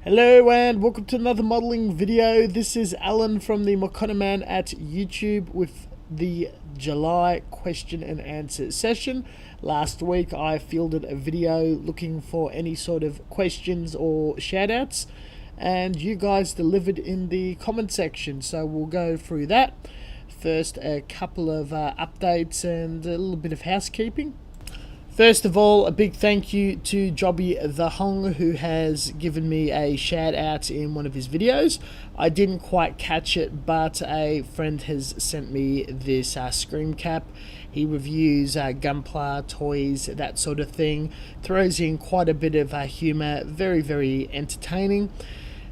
Hello and welcome to another modeling video. This is Alan from the ma.k at YouTube with the July question and answer session. Last week I fielded a video looking for any sort of questions or shoutouts, and you guys delivered in the comment section, so we'll go through that. First, a couple of updates and a little bit of housekeeping. First of all, a big thank you to JobbytheHong, who has given me a shout out in one of his videos. I didn't quite catch it, but a friend has sent me this screen cap. He reviews gunpla, toys, that sort of thing. Throws in quite a bit of humor, very entertaining.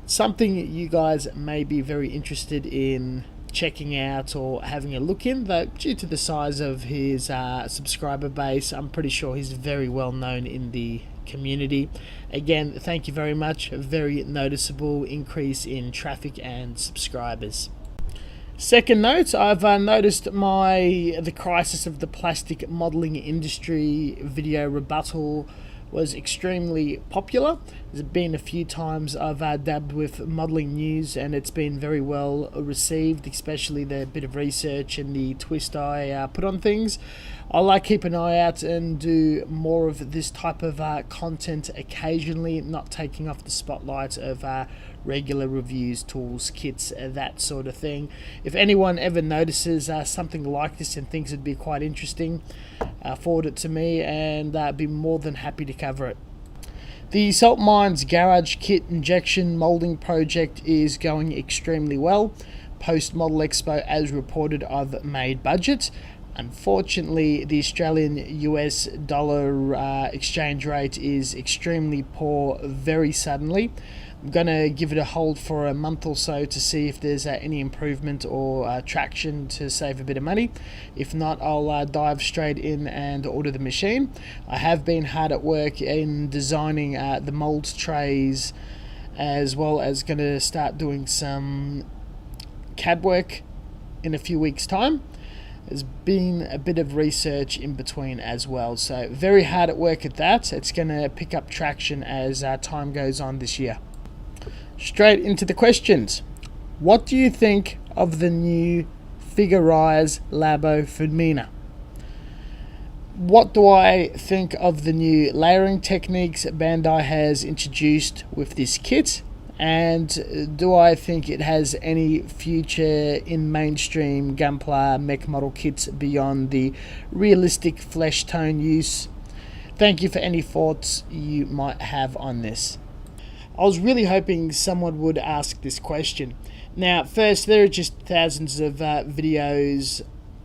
Something you guys may be very interested in checking out or having a look in, though due to the size of his subscriber base, I'm pretty sure he's very well known in the community. Again, thank you very much. A very noticeable increase in traffic and subscribers. Second note, I've noticed the crisis of the plastic modeling industry video rebuttal was extremely popular. There's been a few times I've dabbed with modeling news and it's been very well received, especially the bit of research and the twist I put on things. I'll keep an eye out and do more of this type of content occasionally, not taking off the spotlight of regular reviews, tools, kits, that sort of thing. If anyone ever notices something like this and thinks it'd be quite interesting, forward it to me and I'd be more than happy to cover it. The Salt Mines Garage Kit Injection Molding project is going extremely well. Post Model Expo, as reported, I've made budget. Unfortunately, the Australian US dollar exchange rate is extremely poor very suddenly. I'm going to give it a hold for a month or so to see if there's any improvement or traction to save a bit of money. If not, I'll dive straight in and order the machine. I have been hard at work in designing the mold trays, as well as going to start doing some CAD work in a few weeks' time. There's been a bit of research in between as well, so very hard at work at that. It's going to pick up traction as time goes on this year. Straight into the questions. What do you think of the new Figurize Labo Femina? What do I think of the new layering techniques Bandai has introduced with this kit? And do I think it has any future in mainstream gunpla mech model kits beyond the realistic flesh tone use? Thank you for any thoughts you might have on this. I was really hoping someone would ask this question. Now, first, there are just thousands of videos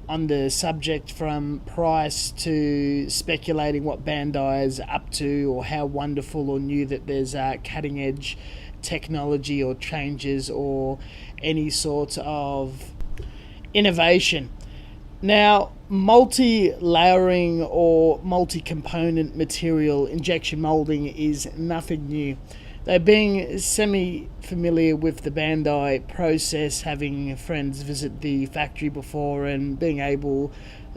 on the subject, from price to speculating what Bandai is up to or how wonderful or new that there's cutting edge technology or changes or any sort of innovation. Now, multi-layering or multi-component material injection molding is nothing new. Though being semi-familiar with the Bandai process, having friends visit the factory before and being able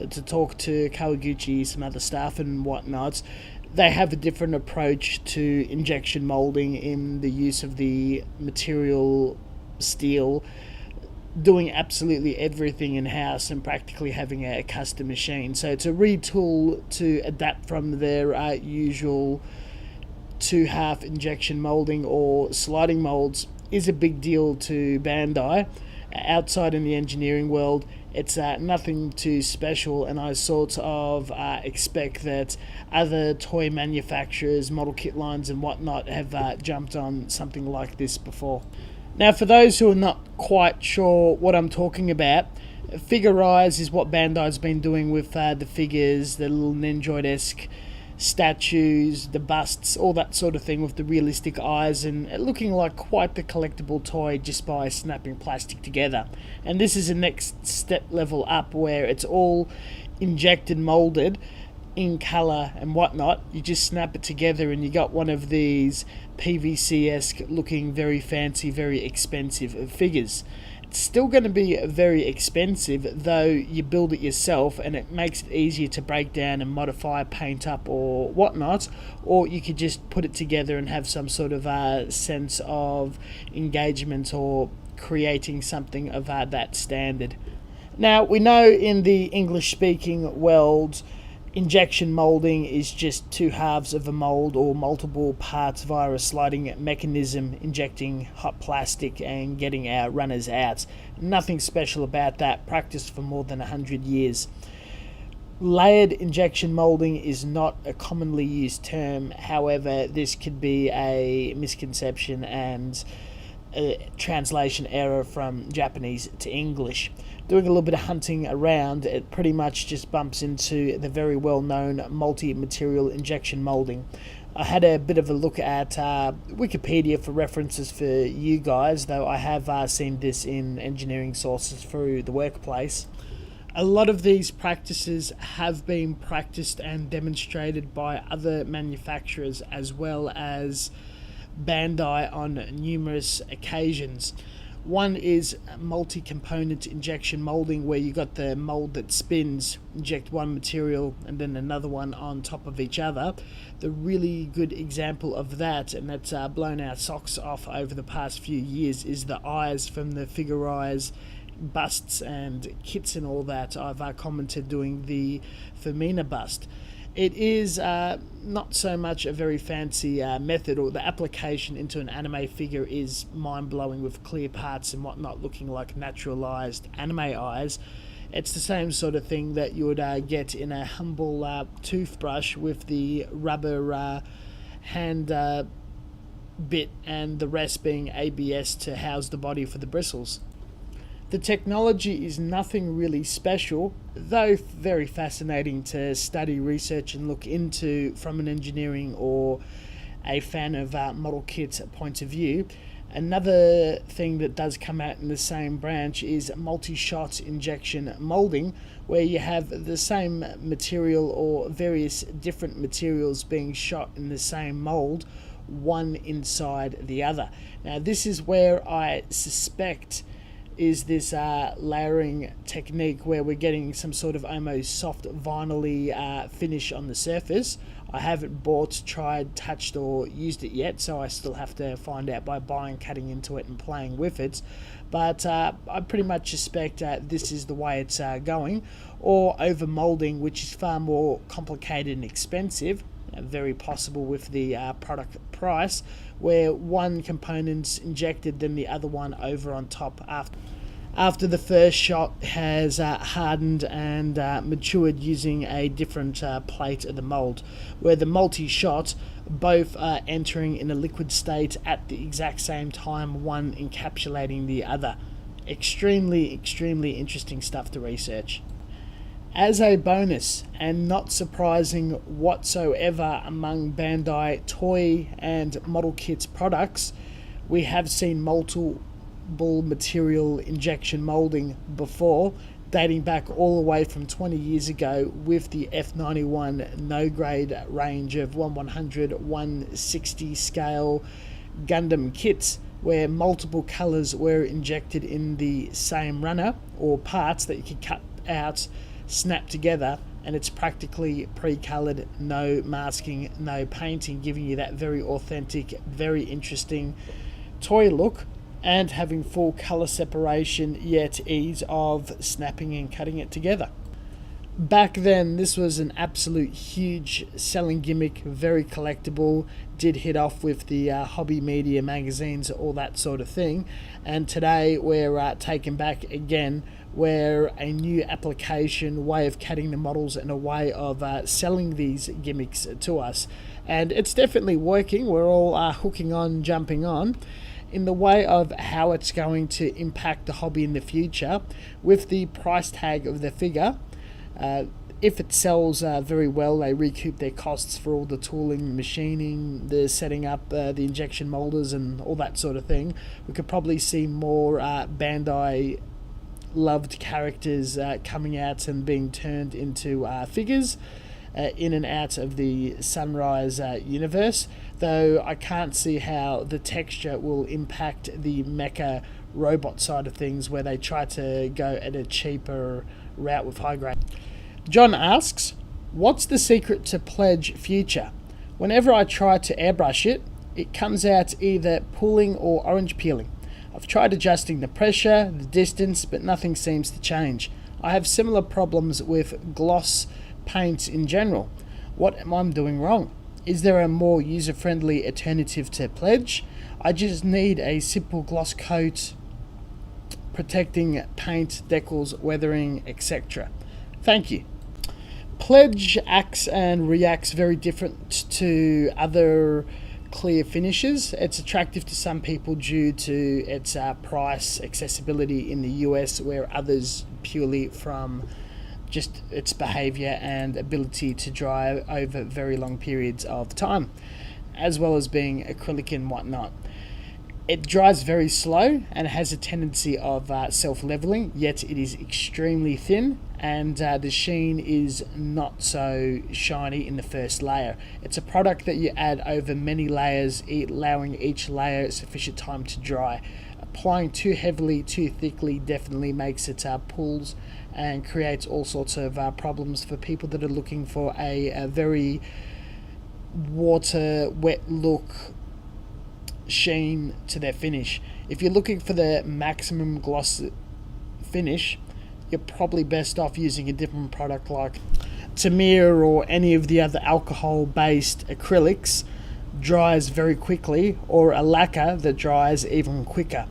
to talk to Kawaguchi, some other staff and whatnot, they have a different approach to injection molding in the use of the material steel, doing absolutely everything in-house and practically having a custom machine. So to retool to adapt from their usual two-half injection molding or sliding molds is a big deal to Bandai. Outside in the engineering world, it's nothing too special, and I sort of expect that other toy manufacturers, model kit lines and whatnot have jumped on something like this before. Now, for those who are not quite sure what I'm talking about, Figurize is what Bandai's been doing with the figures, the little Ninjoid-esque statues, the busts, all that sort of thing, with the realistic eyes and looking like quite the collectible toy just by snapping plastic together. And this is a next step level up where it's all injected, molded in color and whatnot. You just snap it together and you got one of these PVC-esque looking, very fancy, very expensive figures. It's still going to be very expensive, though you build it yourself, and it makes it easier to break down and modify, paint up or whatnot. Or you could just put it together and have some sort of sense of engagement or creating something of that standard. Now, we know in the English-speaking world, injection molding is just two halves of a mold or multiple parts via a sliding mechanism, injecting hot plastic and getting our runners out. Nothing special about that, practiced for more than 100 years. Layered injection molding is not a commonly used term. However, this could be a misconception and a translation error from Japanese to English. Doing a little bit of hunting around, it pretty much just bumps into the very well-known multi-material injection molding. I had a bit of a look at Wikipedia for references for you guys, though I have seen this in engineering sources through the workplace. A lot of these practices have been practiced and demonstrated by other manufacturers as well as Bandai on numerous occasions. One is multi-component injection molding, where you got the mold that spins, inject one material and then another one on top of each other. The really good example of that, and that's blown our socks off over the past few years, is the eyes from the figure eyes, busts and kits and all that. I've commented doing the Femina bust. It is not so much a very fancy method, or the application into an anime figure is mind-blowing with clear parts and whatnot looking like naturalized anime eyes. It's the same sort of thing that you would get in a humble toothbrush with the rubber hand bit and the rest being ABS to house the body for the bristles. The technology is nothing really special, though very fascinating to study, research and look into from an engineering or a fan of model kits point of view. Another thing that does come out in the same branch is multi-shot injection molding, where you have the same material or various different materials being shot in the same mold, one inside the other. Now this is where I suspect is this layering technique, where we're getting some sort of almost soft vinyl-y finish on the surface. I haven't bought, tried, touched or used it yet, so I still have to find out by buying, cutting into it and playing with it. But I pretty much suspect this is the way it's going. Or over molding, which is far more complicated and expensive, very possible with the product price, where one component's injected then the other one over on top after the first shot has hardened and matured using a different plate of the mold, where the multi-shot both are entering in a liquid state at the exact same time, one encapsulating the other. Extremely interesting stuff to research. As a bonus, and not surprising whatsoever among Bandai toy and model kits products, we have seen multiple material injection molding before, dating back all the way from 20 years ago with the F91 no-grade range of 1/100, 1/60 scale Gundam kits, where multiple colours were injected in the same runner, or parts that you could cut out, snap together, and it's practically pre-colored, no masking, no painting, giving you that very authentic, very interesting toy look, and having full color separation yet ease of snapping and cutting it together. Back then, this was an absolute huge selling gimmick, very collectible, did hit off with the hobby media magazines, all that sort of thing. And today we're taken back again, where a new application, way of cutting the models and a way of selling these gimmicks to us. And it's definitely working. We're all hooking on, jumping on. In the way of how it's going to impact the hobby in the future, with the price tag of the figure, if it sells very well, they recoup their costs for all the tooling, machining, the setting up the injection molders and all that sort of thing. We could probably see more Bandai loved characters coming out and being turned into figures in and out of the Sunrise universe, though I can't see how the texture will impact the mecha robot side of things where they try to go at a cheaper route with high grade. John asks, what's the secret to Pledge Future? Whenever I try to airbrush it, it comes out either pulling or orange peeling. I've tried adjusting the pressure, the distance, but nothing seems to change. I have similar problems with gloss paints in general. What am I doing wrong? Is there a more user-friendly alternative to Pledge? I just need a simple gloss coat protecting paint, decals, weathering, etc. Thank you. Pledge acts and reacts very different to other clear finishes. It's attractive to some people due to its price, accessibility in the US, where others purely from just its behavior and ability to dry over very long periods of time, as well as being acrylic and whatnot. It dries very slow and has a tendency of self-leveling, yet it is extremely thin, and the sheen is not so shiny in the first layer. It's a product that you add over many layers, allowing each layer sufficient time to dry. Applying too heavily, too thickly definitely makes it pulls and creates all sorts of problems for people that are looking for a very water wet look sheen to their finish. If you're looking for the maximum gloss finish, you're probably best off using a different product like Tamiya or any of the other alcohol based acrylics. Dries very quickly, or a lacquer that dries even quicker.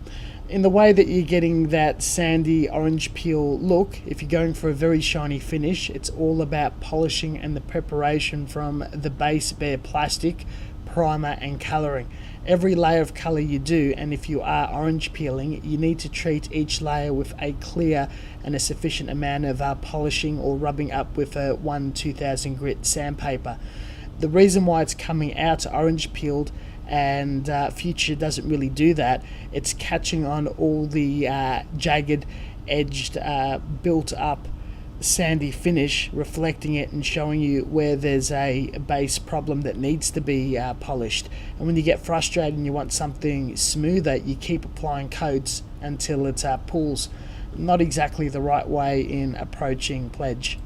In the way that you're getting that sandy orange peel look, if you're going for a very shiny finish, it's all about polishing and the preparation from the base bare plastic, primer and colouring. Every layer of colour you do, and if you are orange peeling, you need to treat each layer with a clear and a sufficient amount of polishing or rubbing up with a 1-2000 grit sandpaper. The reason why it's coming out orange peeled and Future doesn't really do that, it's catching on all the jagged, edged, built up sandy finish, reflecting it and showing you where there's a base problem that needs to be polished. And when you get frustrated and you want something smoother, you keep applying coats until it pulls. Not exactly the right way in approaching Pledge.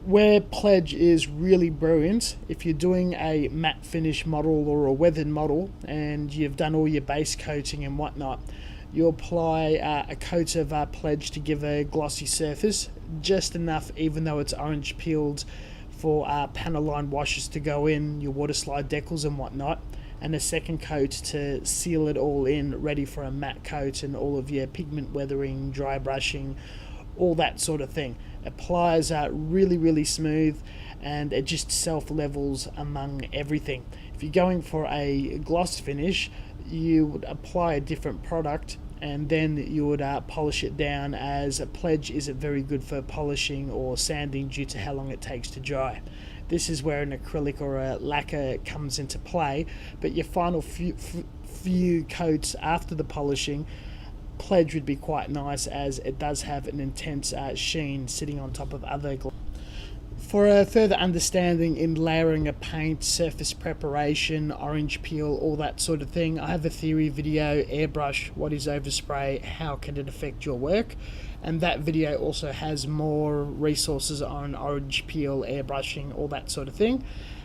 Where Pledge is really brilliant, if you're doing a matte finish model or a weathered model and you've done all your base coating and whatnot, you apply a coat of Pledge to give a glossy surface, just enough even though it's orange peeled for panel line washes to go in, your water slide decals and whatnot, and a second coat to seal it all in, ready for a matte coat and all of your pigment weathering, dry brushing, all that sort of thing. Applies really smooth, and it just self-levels among everything. If you're going for a gloss finish, you would apply a different product and then you would polish it down, as a Pledge isn't very good for polishing or sanding due to how long it takes to dry. This is where an acrylic or a lacquer comes into play, but your final few coats after the polishing, Pledge would be quite nice, as it does have an intense sheen sitting on top of other gloss. For a further understanding in layering a paint, surface preparation, orange peel, all that sort of thing, I have a theory video, Airbrush, what is overspray, how can it affect your work, and that video also has more resources on orange peel, airbrushing, all that sort of thing.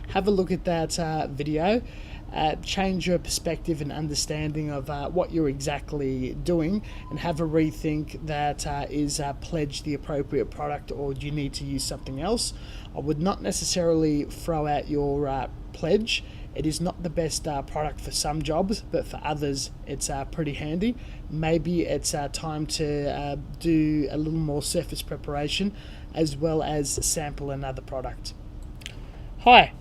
Have a look at that video. Change your perspective and understanding of what you're exactly doing, and have a rethink that is Pledge the appropriate product, or do you need to use something else. I would not necessarily throw out your Pledge. It is not the best product for some jobs, but for others it's pretty handy. Maybe it's time to do a little more surface preparation as well as sample another product. Hi,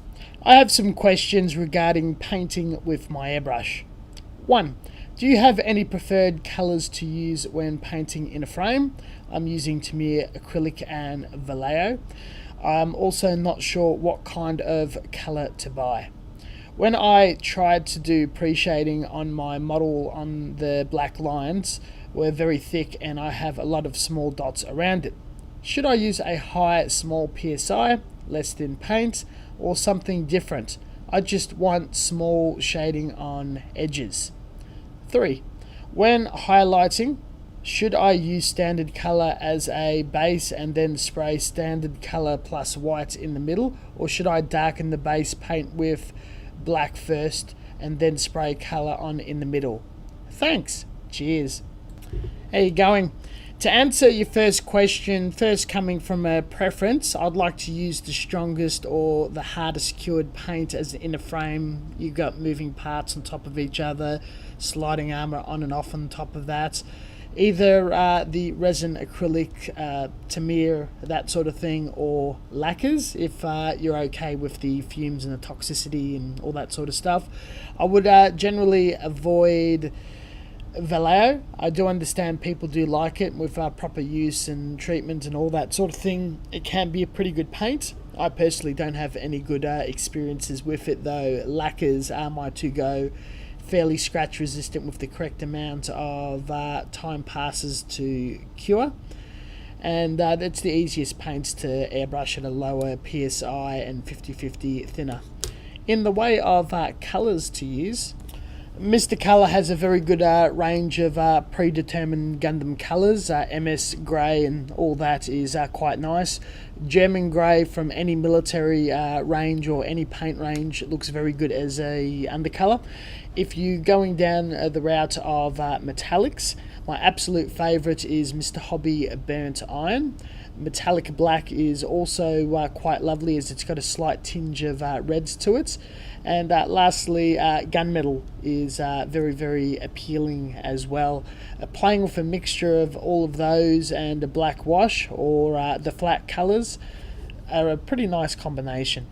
I have some questions regarding painting with my airbrush. 1. Do you have any preferred colours to use when painting in a frame? I'm using Tamiya acrylic and Vallejo. I'm also not sure what kind of colour to buy. When I tried to do pre-shading on my model, on the black lines were very thick and I have a lot of small dots around it. Should I use a high small PSI, less thin paint, or something different? I just want small shading on edges. 3. When highlighting, should I use standard color as a base and then spray standard color plus white in the middle, or should I darken the base paint with black first and then spray color on in the middle? Thanks. Cheers. How you going? To answer your first question, first coming from a preference, I'd like to use the strongest or the hardest cured paint as an inner frame. You've got moving parts on top of each other, sliding armor on and off on top of that. Either the resin acrylic, Tamir, that sort of thing, or lacquers if you're okay with the fumes and the toxicity and all that sort of stuff. I would generally avoid Vallejo. I do understand people do like it with proper use and treatment and all that sort of thing. It can be a pretty good paint. I personally don't have any good experiences with it though. Lacquers are my to-go. Fairly scratch resistant with the correct amount of time passes to cure. And that's the easiest paints to airbrush at a lower PSI and 50-50 thinner. In the way of colours to use, Mr. Colour has a very good range of predetermined Gundam colours. MS Grey and all that is quite nice. German Grey from any military range or any paint range looks very good as a undercolour. If you're going down the route of metallics, my absolute favourite is Mr. Hobby Burnt Iron. Metallic black is also quite lovely as it's got a slight tinge of reds to it. And lastly, gunmetal is very, very appealing as well. Playing with a mixture of all of those and a black wash or the flat colours are a pretty nice combination.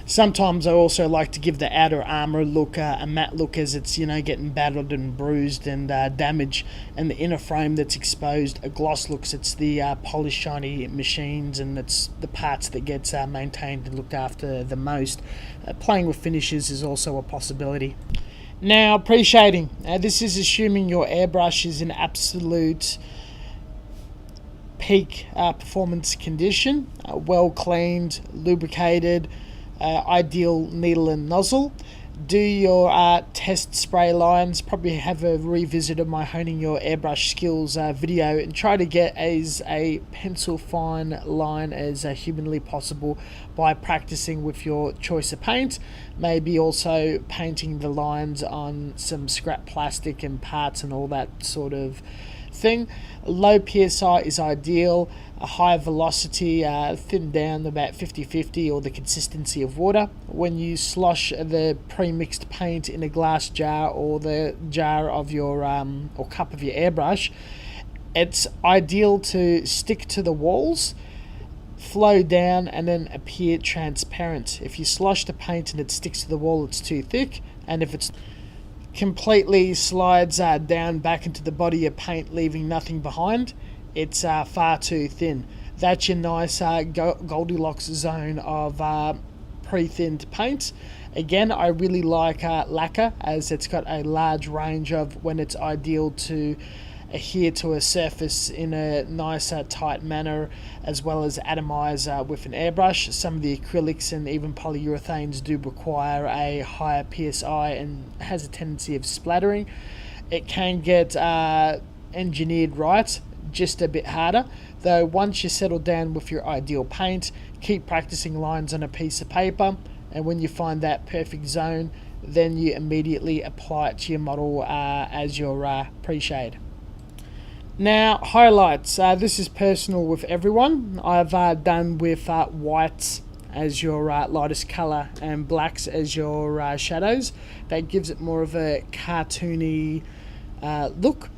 Sometimes I also like to give the outer armour look a matte look as it's, getting battered and bruised and damaged, and the inner frame that's exposed a gloss looks. It's the polished shiny machines and it's the parts that gets maintained and looked after the most. Playing with finishes is also a possibility. Now, pre-shading. This is assuming your airbrush is in absolute peak performance condition, well cleaned, lubricated, ideal needle and nozzle. Do your test spray lines. Probably have a revisit of my Honing Your Airbrush Skills video and try to get as a pencil fine line as humanly possible by practicing with your choice of paint. Maybe also painting the lines on some scrap plastic and parts and all that sort of thing. Low PSI is ideal. A high velocity, thin down about 50-50 or the consistency of water. When you slosh the pre-mixed paint in a glass jar or the jar of your or cup of your airbrush, it's ideal to stick to the walls, flow down and then appear transparent. If you slosh the paint and it sticks to the wall, it's too thick, and if it's completely slides down back into the body of paint, leaving nothing behind, it's far too thin. That's your nice Goldilocks zone of pre-thinned paint. Again, I really like lacquer as it's got a large range of when it's ideal to adhere to a surface in a nice tight manner, as well as atomize with an airbrush. Some of the acrylics and even polyurethanes do require a higher PSI and has a tendency of splattering. It can get engineered right, just a bit harder, though once you settle down with your ideal paint, keep practicing lines on a piece of paper, and when you find that perfect zone, then you immediately apply it to your model as your pre-shade. Now, highlights. This is personal with everyone. I've done with whites as your lightest colour and blacks as your shadows. That gives it more of a cartoony look.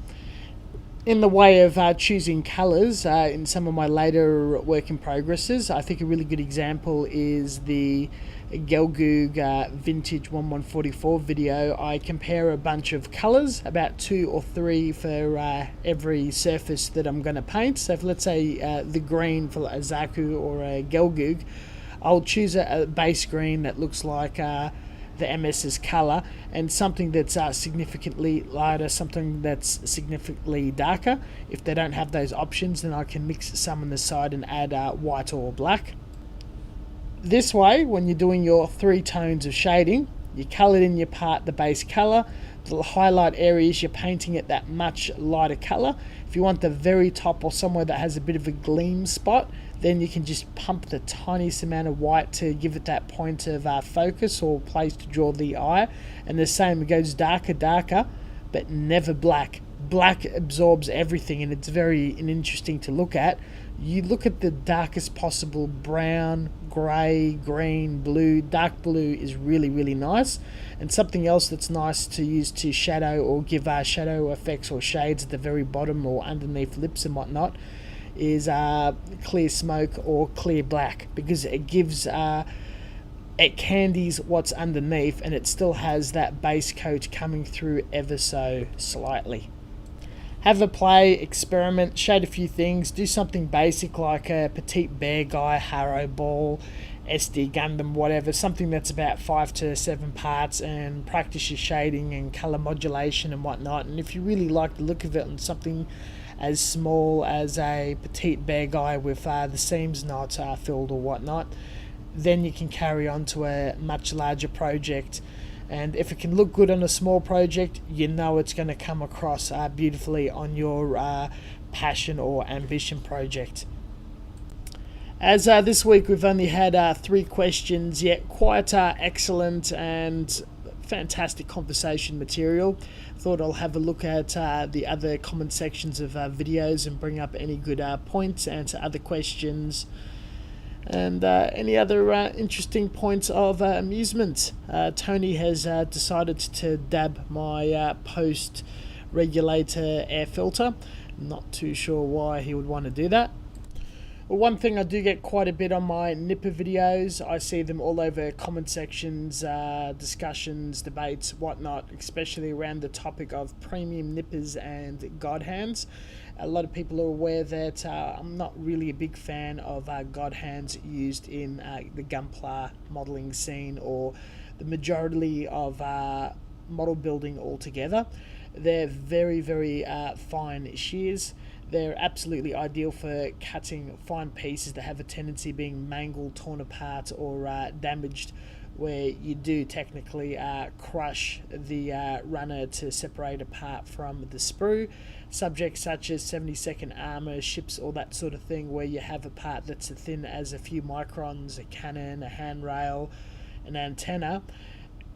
In the way of choosing colours, in some of my later work in progresses, I think a really good example is the Gelgoog Vintage 1144 video. I compare a bunch of colours, about 2 or 3 for every surface that I'm going to paint. So if, let's say the green for a Zaku or a Gelgoog, I'll choose a base green that looks like the MS's colour, and something that's significantly lighter, something that's significantly darker. If they don't have those options, then I can mix some on the side and add white or black. This way, when you're doing your 3 tones of shading, you colour in your part the base colour, the highlight areas, you're painting it that much lighter color. If you want the very top or somewhere that has a bit of a gleam spot, then you can just pump the tiniest amount of white to give it that point of focus or place to draw the eye. And the same, it goes darker, but never black. Black absorbs everything, and it's very interesting to look at. You look at the darkest possible brown, grey, green, blue. Dark blue is really nice. And something else that's nice to use to shadow or give shadow effects or shades at the very bottom or underneath lips and whatnot is clear smoke or clear black, because it gives it candies what's underneath, and it still has that base coat coming through ever so slightly. Have a play, experiment, shade a few things, do something basic like a petite bear guy, Harrow ball, SD Gundam, whatever, something that's about 5 to 7 parts, and practice your shading and color modulation and whatnot. And if you really like the look of it on something as small as a petite bear guy with the seams not filled or whatnot, then you can carry on to a much larger project. And if it can look good on a small project, you know it's going to come across beautifully on your passion or ambition project. As this week we've only had 3 questions, yet quite excellent and fantastic conversation material. Thought I'll have a look at the other comment sections of videos and bring up any good points, answer other questions, and any other interesting points of amusement. Tony has decided to dab my post regulator air filter. Not too sure why he would want to do that. Well, one thing I do get quite a bit on my nipper videos, I see them all over comment sections, discussions, debates, whatnot, especially around the topic of premium nippers and god hands. A lot of people are aware that I'm not really a big fan of god hands used in the gunpla modelling scene or the majority of model building altogether. They're very fine shears. They're absolutely ideal for cutting fine pieces that have a tendency of being mangled, torn apart, or damaged, where you do technically crush the runner to separate apart from the sprue. Subjects such as 72nd Armour, ships, all that sort of thing, where you have a part that's as thin as a few microns, a cannon, a handrail, an antenna.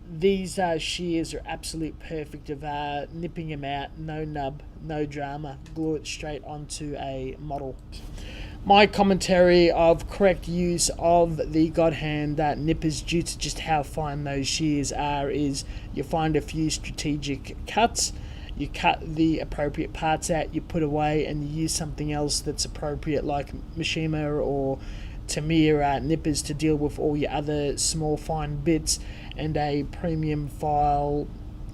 These shears are absolute perfect of nipping them out, no nub, no drama, glue it straight onto a model. My commentary of correct use of the god hand nippers due to just how fine those shears are is you find a few strategic cuts, you cut the appropriate parts out, you put away, and you use something else that's appropriate like Mishima or Tamiya nippers to deal with all your other small fine bits, and a premium file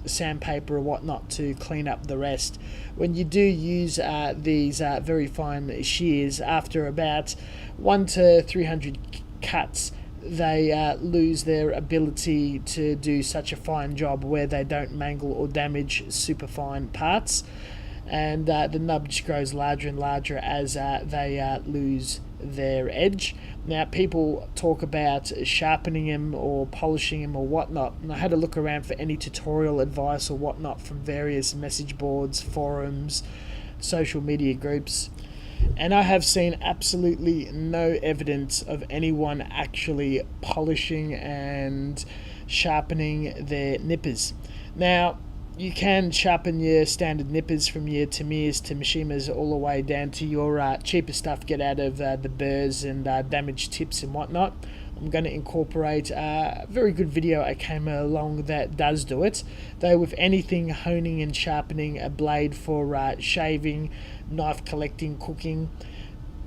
sandpaper or whatnot to clean up the rest. When you do use these very fine shears, after about 1 to 300 cuts, they lose their ability to do such a fine job where they don't mangle or damage super fine parts, and the nub just grows larger and larger as they lose their edge. Now, people talk about sharpening them or polishing them or whatnot, and I had a look around for any tutorial advice or whatnot from various message boards, forums, social media groups, and I have seen absolutely no evidence of anyone actually polishing and sharpening their nippers. Now, you can sharpen your standard nippers from your Tamiyas to Mishimas all the way down to your cheaper stuff, get out of the burrs and damaged tips and whatnot. I'm going to incorporate a very good video I came along that does do it. Though with anything honing and sharpening a blade for shaving, knife collecting, cooking,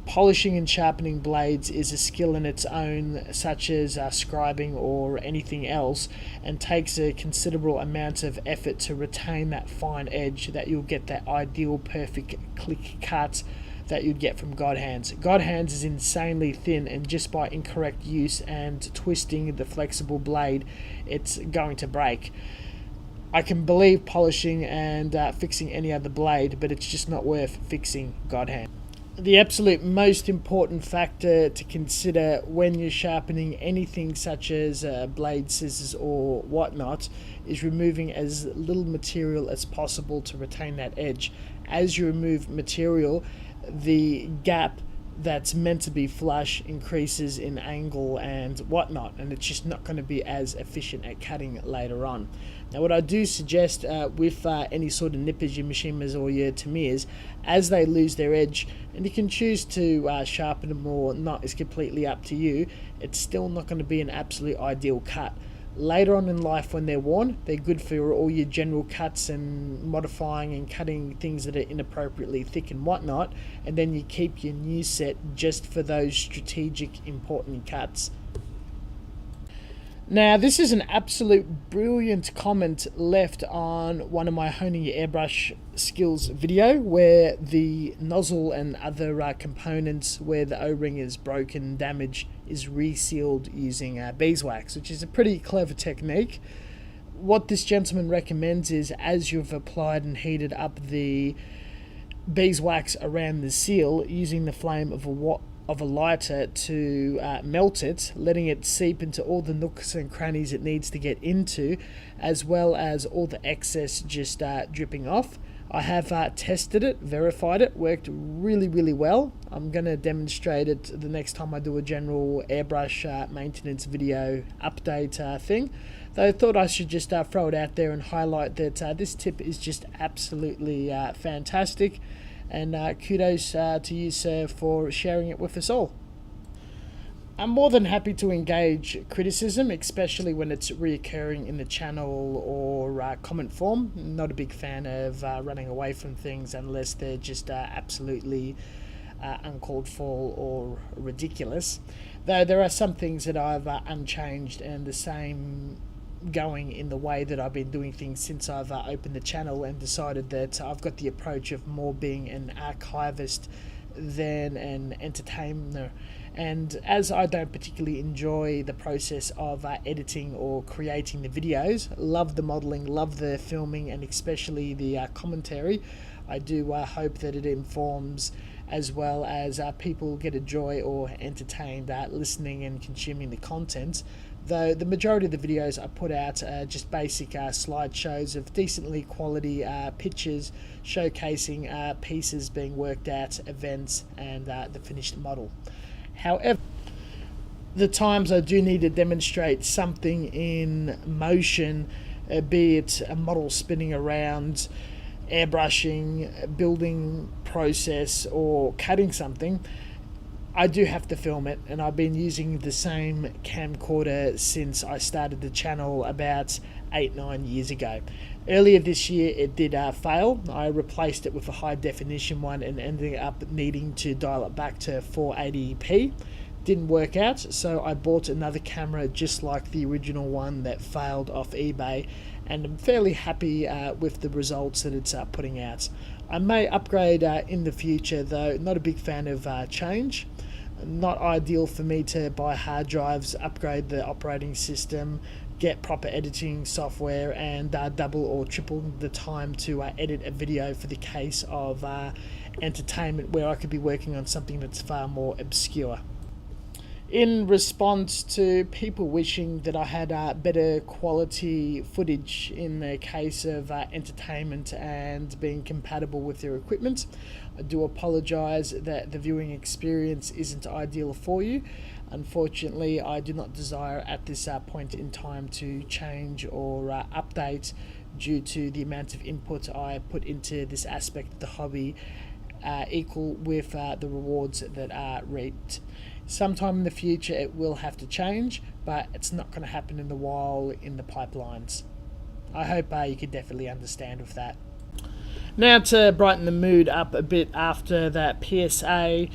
polishing and sharpening blades is a skill in its own, such as scribing or anything else, and takes a considerable amount of effort to retain that fine edge that you'll get that ideal perfect click cut that you'd get from god hands. God hands is insanely thin, and just by incorrect use and twisting the flexible blade, it's going to break. I can believe polishing and fixing any other blade, but it's just not worth fixing god hand. The absolute most important factor to consider when you're sharpening anything such as blade, scissors or whatnot is removing as little material as possible to retain that edge. As you remove material, the gap that's meant to be flush increases in angle and whatnot, and it's just not going to be as efficient at cutting later on. Now, what I do suggest with any sort of nippers, your machiners or your tamirs, as they lose their edge, and you can choose to sharpen them or not, is completely up to you, it's still not going to be an absolute ideal cut. Later on in life, when they're worn, they're good for all your general cuts and modifying and cutting things that are inappropriately thick and whatnot, and then you keep your new set just for those strategic important cuts. Now, this is an absolute brilliant comment left on one of my Honing Your Airbrush Skills video, where the nozzle and other components where the O-ring is broken, damaged, is resealed using beeswax, which is a pretty clever technique. What this gentleman recommends is, as you've applied and heated up the beeswax around the seal, using the flame of a lighter to melt it, letting it seep into all the nooks and crannies it needs to get into, as well as all the excess just dripping off. I have tested it, verified it, worked really well. I'm going to demonstrate it the next time I do a general airbrush maintenance video update thing. Though I thought I should just throw it out there and highlight that this tip is just absolutely fantastic. And kudos to you, sir, for sharing it with us all. I'm more than happy to engage criticism, especially when it's reoccurring in the channel or comment form. Not a big fan of running away from things unless they're just absolutely uncalled for or ridiculous. Though there are some things that I've unchanged and the same going in the way that I've been doing things since I've opened the channel and decided that I've got the approach of more being an archivist than an entertainer. And as I don't particularly enjoy the process of editing or creating the videos, love the modeling, love the filming, and especially the commentary, I do hope that it informs as well as people get a joy or entertained listening and consuming the content. Though the majority of the videos I put out are just basic slideshows of decently quality pictures showcasing pieces being worked at, events, and the finished model. However, the times I do need to demonstrate something in motion, be it a model spinning around, airbrushing, building process, or cutting something, I do have to film it, and I've been using the same camcorder since I started the channel about 8-9 years ago. Earlier this year it did fail. I replaced it with a high definition one and ended up needing to dial it back to 480p. Didn't work out, so I bought another camera just like the original one that failed off eBay, and I'm fairly happy with the results that it's putting out. I may upgrade in the future, though not a big fan of change. Not ideal for me to buy hard drives, upgrade the operating system, get proper editing software, and double or triple the time to edit a video for the case of entertainment, where I could be working on something that's far more obscure. In response to people wishing that I had better quality footage in the case of entertainment and being compatible with their equipment, I do apologise that the viewing experience isn't ideal for you. Unfortunately, I do not desire at this point in time to change or update due to the amount of input I put into this aspect of the hobby, equal with the rewards that are reaped. Sometime in the future it will have to change, but it's not going to happen in the while in the pipelines. I hope you could definitely understand with that. Now, to brighten the mood up a bit after that PSA,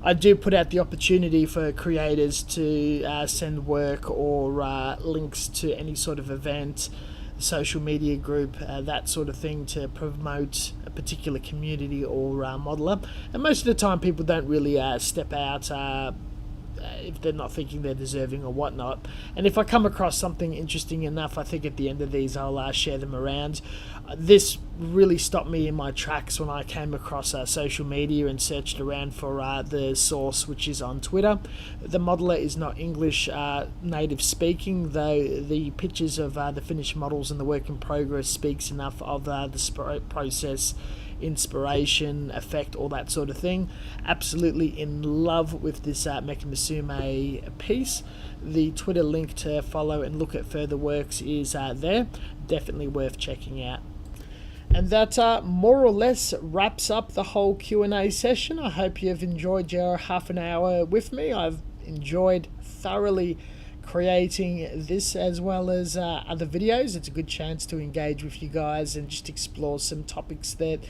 I do put out the opportunity for creators to send work or links to any sort of event, social media group, that sort of thing, to promote a particular community or modeler. And most of the time people don't really step out if they're not thinking they're deserving or whatnot. And if I come across something interesting enough, I think at the end of these I'll share them around. This really stopped me in my tracks when I came across social media and searched around for the source, which is on Twitter. The modeler is not English native speaking, though the pictures of the finished models and the work in progress speaks enough of the process, inspiration, effect, all that sort of thing. Absolutely in love with this ma.k piece. The Twitter link to follow and look at further works is there. Definitely worth checking out. And that more or less wraps up the whole Q&A session. I hope you've enjoyed your half an hour with me. I've enjoyed thoroughly creating this as well as other videos. It's a good chance to engage with you guys and just explore some topics that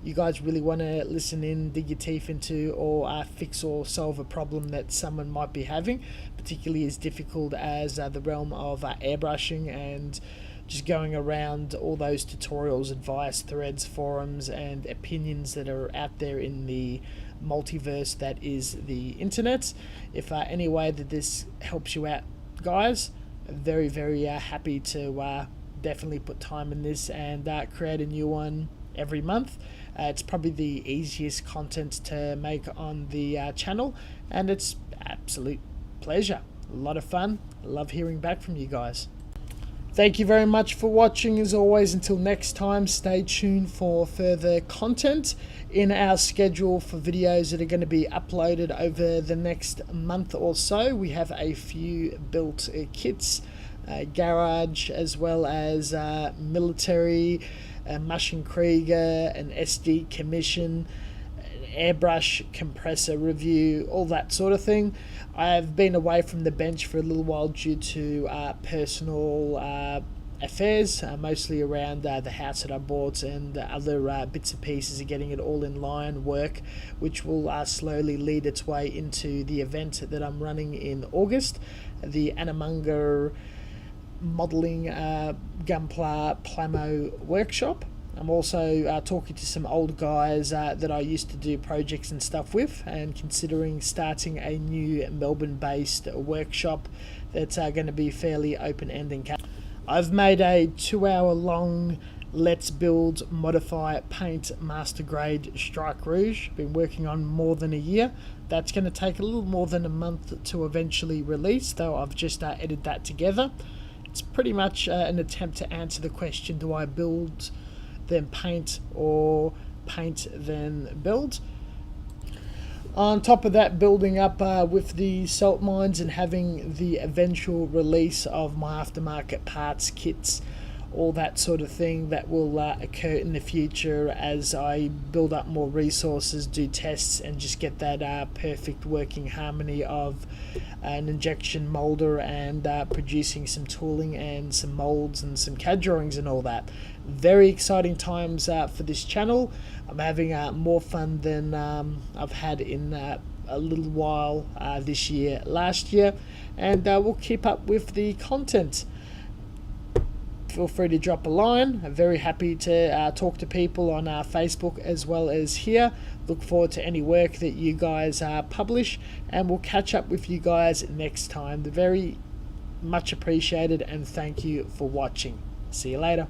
you guys really want to listen in, dig your teeth into, or fix or solve a problem that someone might be having, particularly as difficult as the realm of airbrushing and just going around all those tutorials, advice, threads, forums, and opinions that are out there in the multiverse that is the internet. If any way that this helps you out, guys, very, very happy to definitely put time in this and create a new one every month. It's probably the easiest content to make on the channel, and it's absolute pleasure. A lot of fun. I love hearing back from you guys. Thank you very much for watching. As always, until next time, stay tuned for further content in our schedule for videos that are going to be uploaded over the next month or so. We have a few built kits, garage, as well as military, Maschinenkrieger, an SD commission, airbrush compressor review, all that sort of thing. I've been away from the bench for a little while due to personal affairs, mostly around the house that I bought and other bits and pieces of getting it all in line work, which will slowly lead its way into the event that I'm running in August, the Annamunger modelling Gunpla Plamo workshop. I'm also talking to some old guys that I used to do projects and stuff with, and considering starting a new Melbourne-based workshop that's going to be fairly open-ended. I've made a 2-hour-long Let's Build, Modify, Paint, Master Grade Strike Rouge. Been working on more than a year. That's going to take a little more than a month to eventually release, though I've just edited that together. It's pretty much an attempt to answer the question, do I build then paint, or paint then build? On top of that, building up with the salt mines and having the eventual release of my aftermarket parts, kits, all that sort of thing that will occur in the future as I build up more resources, do tests, and just get that perfect working harmony of an injection molder and producing some tooling and some molds and some CAD drawings and all that. Very exciting times for this channel. I'm having more fun than I've had in a little while this year, last year, and we'll keep up with the content. Feel free to drop a line. I'm very happy to talk to people on Facebook as well as here. Look forward to any work that you guys publish, and we'll catch up with you guys next time. Very much appreciated, and thank you for watching. See you later.